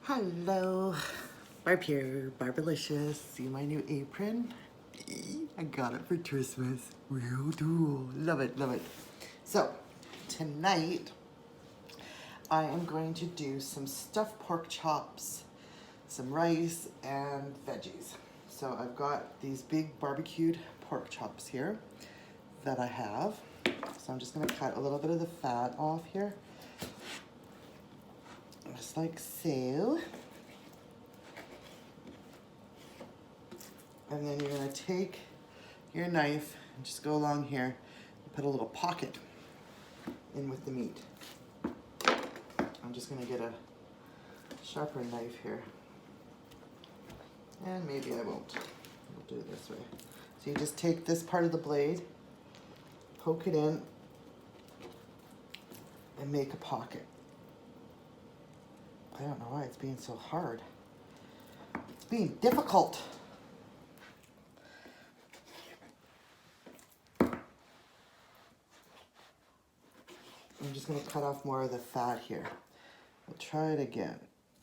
Hello, Barb here, Barbalicious. See my new apron? I got it for Christmas. Real cool. Love it, love it. So, tonight, I am going to do some stuffed pork chops, some rice, and veggies. So I've got these big barbecued pork chops here that I have. So I'm just gonna cut a little bit of the fat off here. Just like so. And then you're gonna take your knife and just go along here and put a little pocket in with the meat. I'm just gonna get a sharper knife here. And maybe I won't. We'll do it this way. So you just take this part of the blade, poke it in, and make a pocket. I don't know why it's being so hard. It's being difficult. I'm just going to cut off more of the fat here. We'll try it again.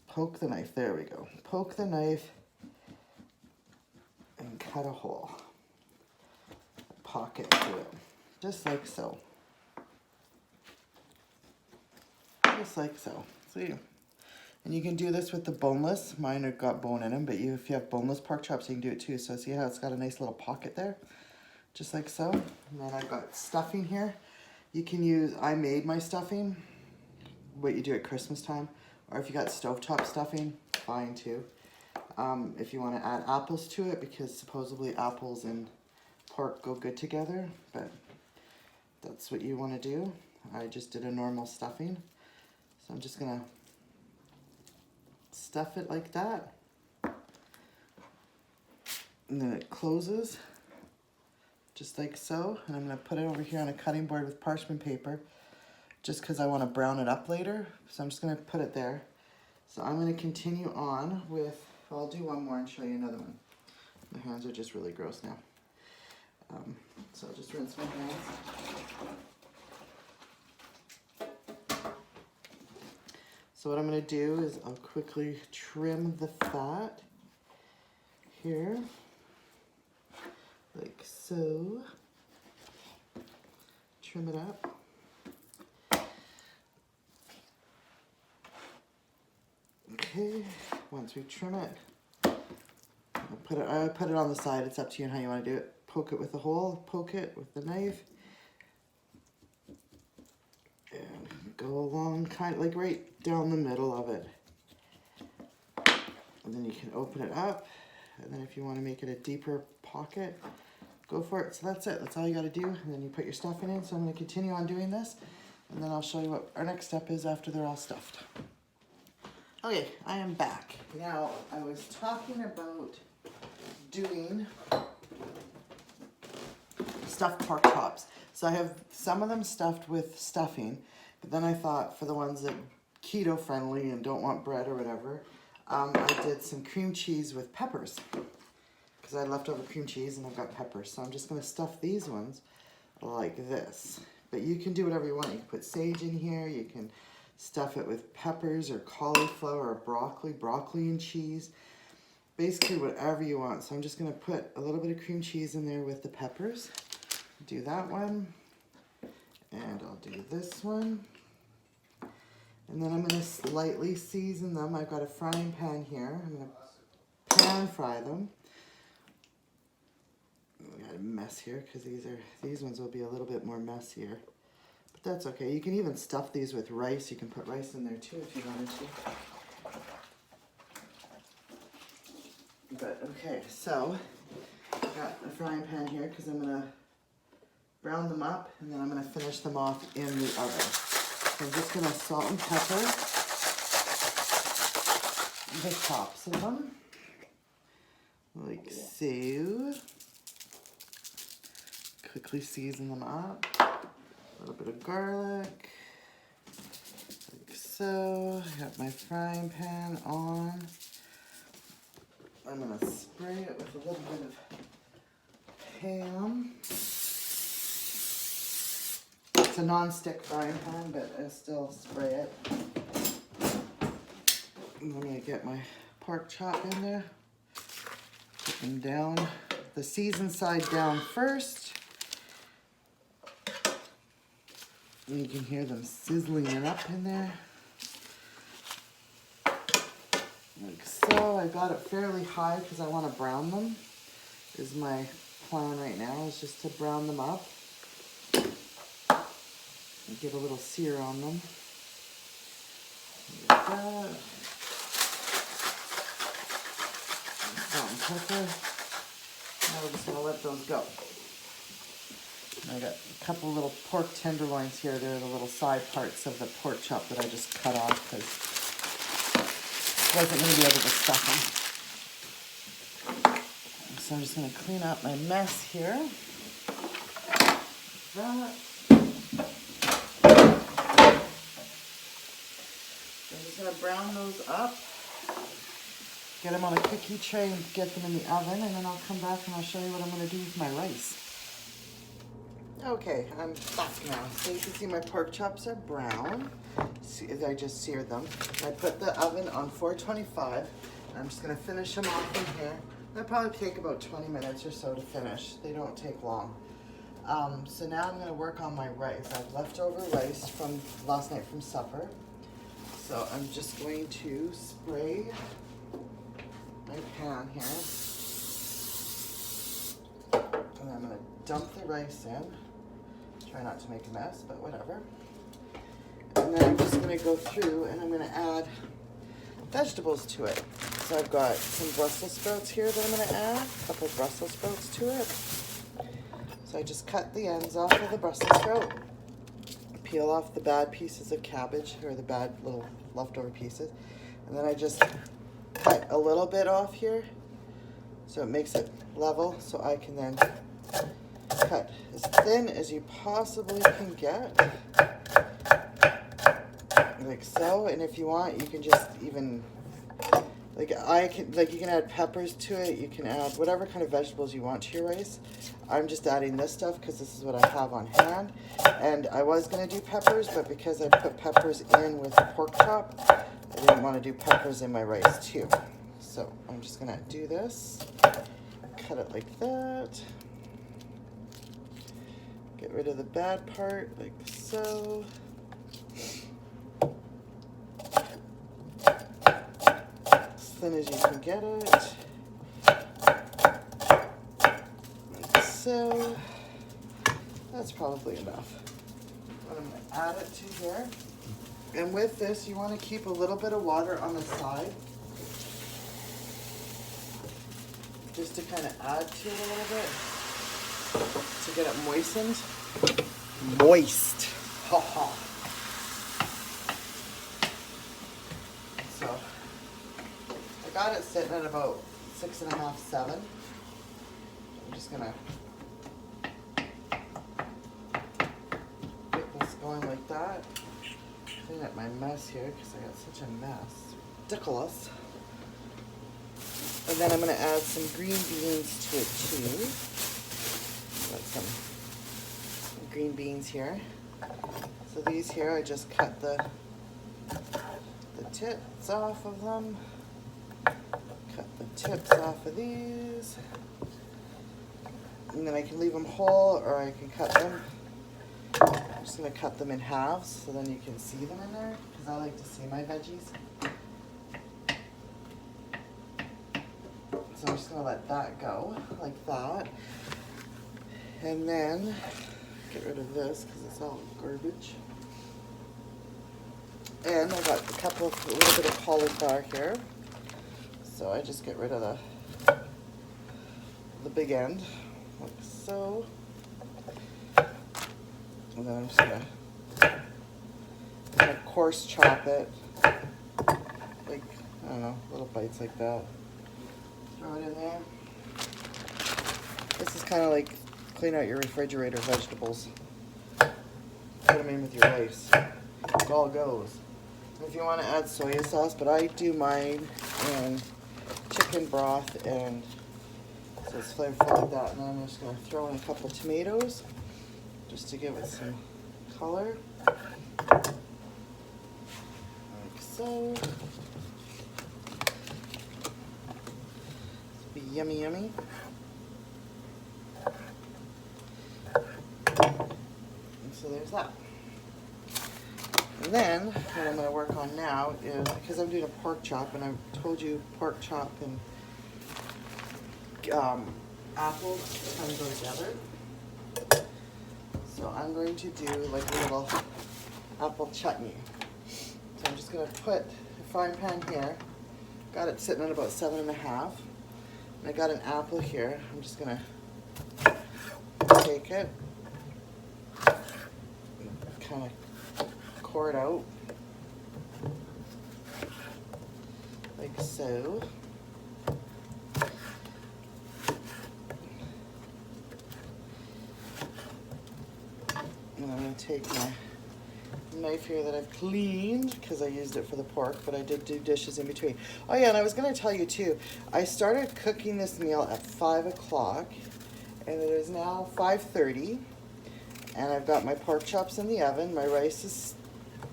Poke the knife. There we go. Poke the knife and cut a hole. A pocket through it. Just like so. Just like so. See? And you can do this with the boneless. Mine have got bone in them, but if you have boneless pork chops, you can do it too. So see how it's got a nice little pocket there? Just like so. And then I've got stuffing here. You can use, I made my stuffing, what you do at Christmas time. Or if you got stovetop stuffing, fine too. If you want to add apples to it, because supposedly apples and pork go good together, but that's what you want to do. I just did a normal stuffing. So I'm just going to stuff it like that, and then it closes just like so. And I'm going to put it over here on a cutting board with parchment paper just because I want to brown it up later. So I'm just going to put it there. So I'm going to continue on with, well, I'll do one more and show you another one. My hands are just really gross now. So I'll just rinse my hands. So what I'm going to do is I'll quickly trim the fat here, like so. Trim it up. Okay, once we trim it, I put it on the side. It's up to you on how you want to do it. Poke it with a hole, poke it with the knife. Go along kind of like right down the middle of it. And then you can open it up. And then if you want to make it a deeper pocket, go for it. So that's it. That's all you got to do. And then you put your stuffing in. So I'm going to continue on doing this. And then I'll show you what our next step is after they're all stuffed. Okay, I am back. Now, I was talking about doing stuffed pork chops. So I have some of them stuffed with stuffing. But then I thought for the ones that keto friendly and don't want bread or whatever, I did some cream cheese with peppers because I had leftover cream cheese and I've got peppers. So I'm just going to stuff these ones like this. But you can do whatever you want. You can put sage in here. You can stuff it with peppers or cauliflower or broccoli and cheese. Basically whatever you want. So I'm just going to put a little bit of cream cheese in there with the peppers. Do that one. And I'll do this one. And then I'm going to slightly season them. I've got a frying pan here. I'm going to pan fry them. I got a mess here because these ones will be a little bit more messier. But that's okay. You can even stuff these with rice. You can put rice in there too if you wanted to. But okay, so I've got a frying pan here because I'm going to brown them up, and then I'm going to finish them off in the oven. So I'm just going to salt and pepper the tops of them, like so. Quickly season them up. A little bit of garlic, like so. I got my frying pan on. I'm going to spray it with a little bit of ham. It's a non-stick frying pan, but I still spray it. I'm going to get my pork chop in there. Put them down, the seasoned side down first. And you can hear them sizzling it up in there. Like so. I got it fairly high because I want to brown them. Is my plan right now, is just to brown them up. And get a little sear on them. Like that. Salt and pepper. Now we're just going to let those go. I got a couple little pork tenderloins here. They're the little side parts of the pork chop that I just cut off because I wasn't going to be able to stuff them. So I'm just going to clean up my mess here. Like that. I'm just going to brown those up. Get them on a cookie tray and get them in the oven, and then I'll come back and I'll show you what I'm going to do with my rice. Okay, I'm back now. So you can see my pork chops are brown. See, I just seared them. I put the oven on 425. I'm just going to finish them off in here. They'll probably take about 20 minutes or so to finish. They don't take long. So now I'm going to work on my rice. I have leftover rice from last night from supper. So I'm just going to spray my pan here. And I'm going to dump the rice in. Try not to make a mess, but whatever. And then I'm just going to go through and I'm going to add vegetables to it. So I've got some Brussels sprouts here that I'm going to add. A couple Brussels sprouts to it. So I just cut the ends off of the Brussels sprout. Peel off the bad pieces of cabbage, or the bad little leftover pieces. And then I just cut a little bit off here so it makes it level, so I can then cut as thin as you possibly can get, like so. And if you want, you can just even, you can add peppers to it. You can add whatever kind of vegetables you want to your rice. I'm just adding this stuff because this is what I have on hand. And I was going to do peppers, but because I put peppers in with the pork chop, I didn't want to do peppers in my rice too. So I'm just going to do this. Cut it like that. Get rid of the bad part, like so. As thin as you can get it. Like so. That's probably enough. I'm going to add it to here. And with this, you want to keep a little bit of water on the side. Just to kind of add to it a little bit. To get it moistened. Moist. Ha ha. So, I got it sitting at about 6.5, 7. I'm just gonna get this going like that. Clean up my mess here because I got such a mess. Ridiculous. And then I'm going to add some green beans to it too. Got some green beans here. So these here, I just cut the tips off of them. Cut the tips off of these. And then I can leave them whole, or I can cut them. I'm just going to cut them in halves so then you can see them in there, because I like to see my veggies. So I'm just going to let that go like that. And then get rid of this because it's all garbage. And I got a little bit of cauliflower here. So I just get rid of the big end, like so. And then I'm just going to coarse chop it, like, I don't know, little bites like that. Throw it in there. This is kind of like clean out your refrigerator vegetables. Put them in with your rice. It all goes. If you want to add soy sauce, but I do mine in chicken broth, and so it's flavorful like that. And then I'm just going to throw in a couple tomatoes just to give it some color. Like so. Yummy, yummy. And so there's that. And then what I'm going to work on now is, because I'm doing a pork chop, and I've told you pork chop and apples kind of go together. So I'm going to do like a little apple chutney. So I'm just going to put a frying pan here. Got it sitting at about 7.5. And I got an apple here. I'm just going to take it, kind of core it out like so. And I'm going to take my knife here that I've cleaned because I used it for the pork, but I did do dishes in between. Oh yeah, and I was going to tell you too, I started cooking this meal at 5 o'clock and it is now 5:30, and I've got my pork chops in the oven, my rice is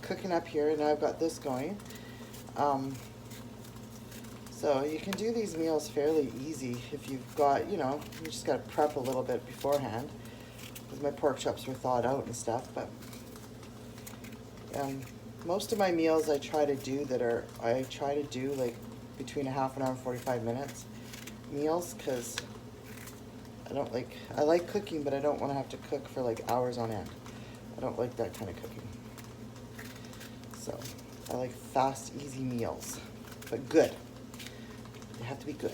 cooking up here, and I've got this going. So you can do these meals fairly easy if you've got, you know, you just got to prep a little bit beforehand, because my pork chops were thawed out and stuff. But most of my meals I try to do like between a half an hour and 45 minutes meals, because I like cooking, but I don't want to have to cook for like hours on end. I don't like that kind of cooking. So I like fast, easy meals, but good. They have to be good.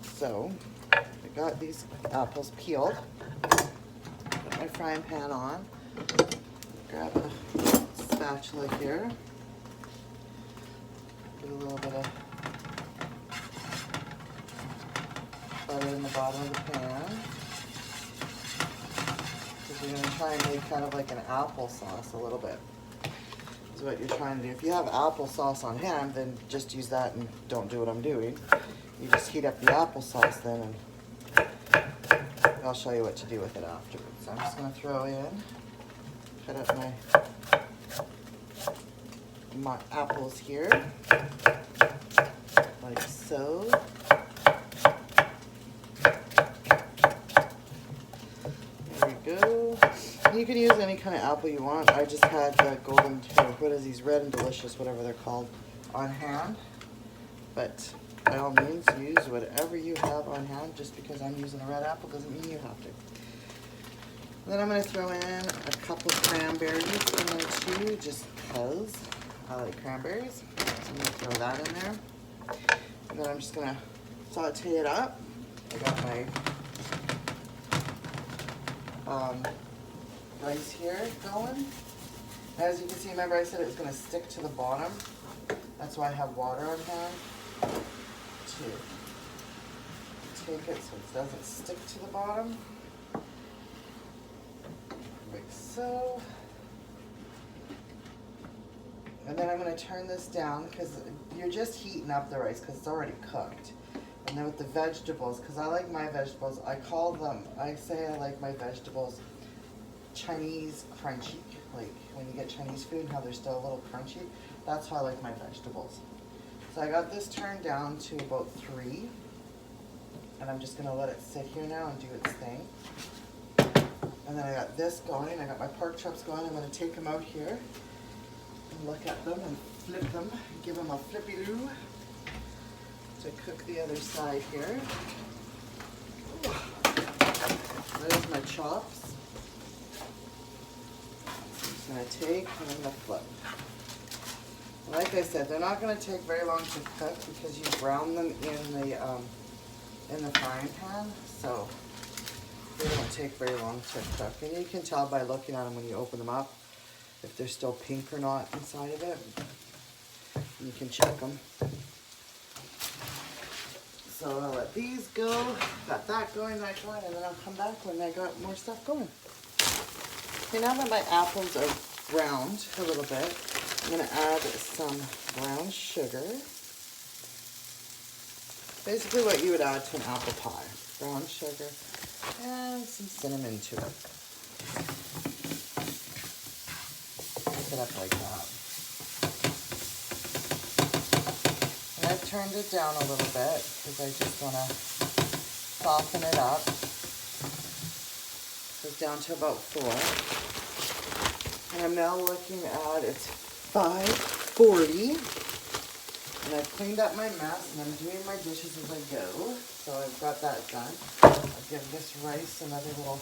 So I got these apples peeled. Put my frying pan on. Grab a spatula here. Put a little bit of butter in the bottom of the pan. Because we're going to try and make kind of like an applesauce a little bit. Is what you're trying to do. If you have applesauce on hand, then just use that and don't do what I'm doing. You just heat up the applesauce then, and I'll show you what to do with it afterwards. So I'm just going to throw in, cut up my apples here, like so. There we go. You can use any kind of apple you want. I just had the golden, what is these, Red and Delicious, whatever they're called, on hand. But by all means, use whatever you have on hand. Just because I'm using a red apple doesn't mean you have to. Then I'm going to throw in a couple cranberries in there too, just because I like cranberries. So I'm going to throw that in there. And then I'm just going to saute it up. I got my rice here going. As you can see, remember I said it was going to stick to the bottom. That's why I have water on hand to take it so it doesn't stick to the bottom. Like so. And then I'm going to turn this down because you're just heating up the rice because it's already cooked. And then with the vegetables, because I like my vegetables, I say I like my vegetables Chinese crunchy. Like when you get Chinese food and how they're still a little crunchy, that's how I like my vegetables. So I got this turned down to about 3, and I'm just going to let it sit here now and do its thing. And then I got this going, I got my pork chops going. I'm going to take them out here and look at them and flip them, and give them a flippy-loo to cook the other side here. There's my chops. I'm going to take and I'm going to flip. Like I said, they're not going to take very long to cook because you brown them in the frying pan, so they don't take very long to cook. And you can tell by looking at them when you open them up if they're still pink or not inside of it. You can check them. So I'll let these go. Got that going, and then I'll come back when I got more stuff going. Okay, now that my apples are browned a little bit, I'm going to add some brown sugar. Basically what you would add to an apple pie. Brown sugar and some cinnamon to it. Mix it up like that. I've turned it down a little bit because I just want to soften it up. So it's down to about 4. And I'm now looking at, it's 5:40. And I've cleaned up my mess and I'm doing my dishes as I go. So I've got that done. I'll give this rice another little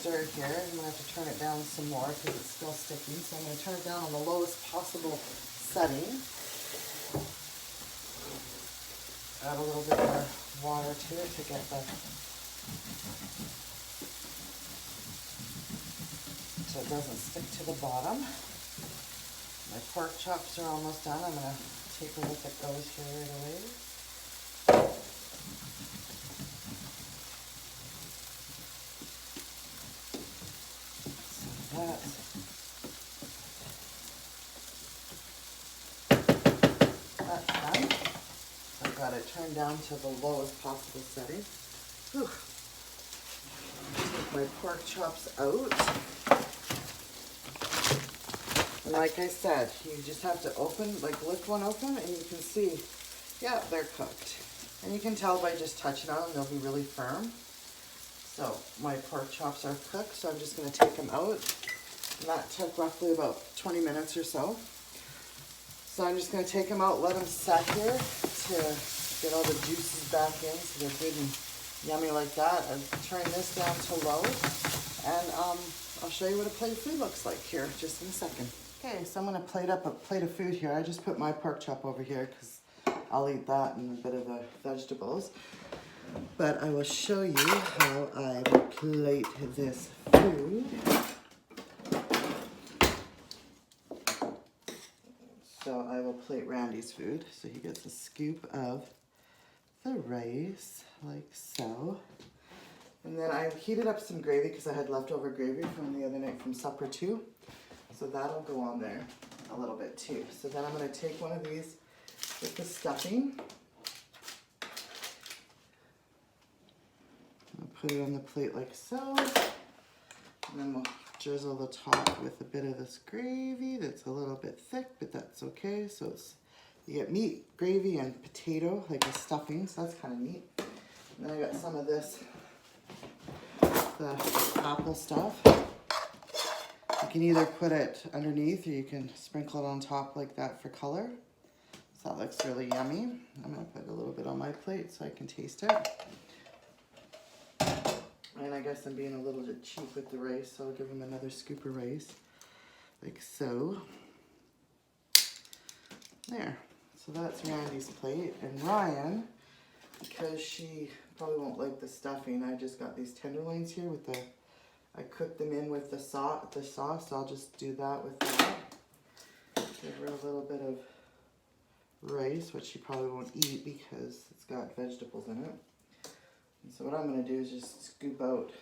stir here. I'm going to have to turn it down some more because it's still sticking. So I'm going to turn it down on the lowest possible setting. Add a little bit more water to it to get the, so it doesn't stick to the bottom. My pork chops are almost done. I'm going to take a look at those here right away. So that's done. I've got it turned down to the lowest possible setting. Whew. Take my pork chops out. And like I said, you just have to lift one open and you can see, yeah, they're cooked. And you can tell by just touching on them, they'll be really firm. So my pork chops are cooked, so I'm just going to take them out. And that took roughly about 20 minutes or so. So I'm just going to take them out, let them set here to get all the juices back in so they're good and yummy like that. I'll turn this down to low and I'll show you what a plate of food looks like here just in a second. Okay, so I'm going to plate up a plate of food here. I just put my pork chop over here because I'll eat that and a bit of the vegetables. But I will show you how I plate this food. So I will plate Randy's food. So he gets a scoop of the rice, like so. And then I heated up some gravy because I had leftover gravy from the other night from supper too. So that'll go on there a little bit too. So then I'm going to take one of these with the stuffing. I'll put it on the plate like so. And then we'll drizzle the top with a bit of this gravy that's a little bit thick, but that's okay. So it's, you get meat, gravy, and potato, like a stuffing, so that's kind of neat. And then I got some of this, the apple stuff. You can either put it underneath or you can sprinkle it on top like that for color. So that looks really yummy. I'm going to put a little bit on my plate so I can taste it. And I guess I'm being a little bit cheap with the rice, so I'll give him another scoop of rice, like so. There. So that's Randy's plate. And Ryan, because she probably won't like the stuffing, I just got these tenderloins here with the, I cooked them in with the sauce, so I'll just do that with that. Give her a little bit of rice, which she probably won't eat because it's got vegetables in it. And so what I'm going to do is just scoop out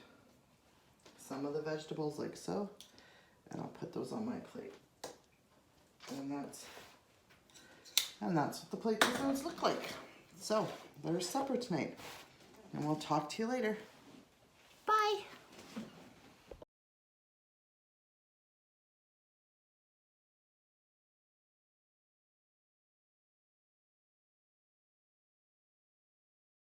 some of the vegetables like so, and I'll put those on my plate. And that's what the plates of foods look like. So there's supper tonight, and we'll talk to you later.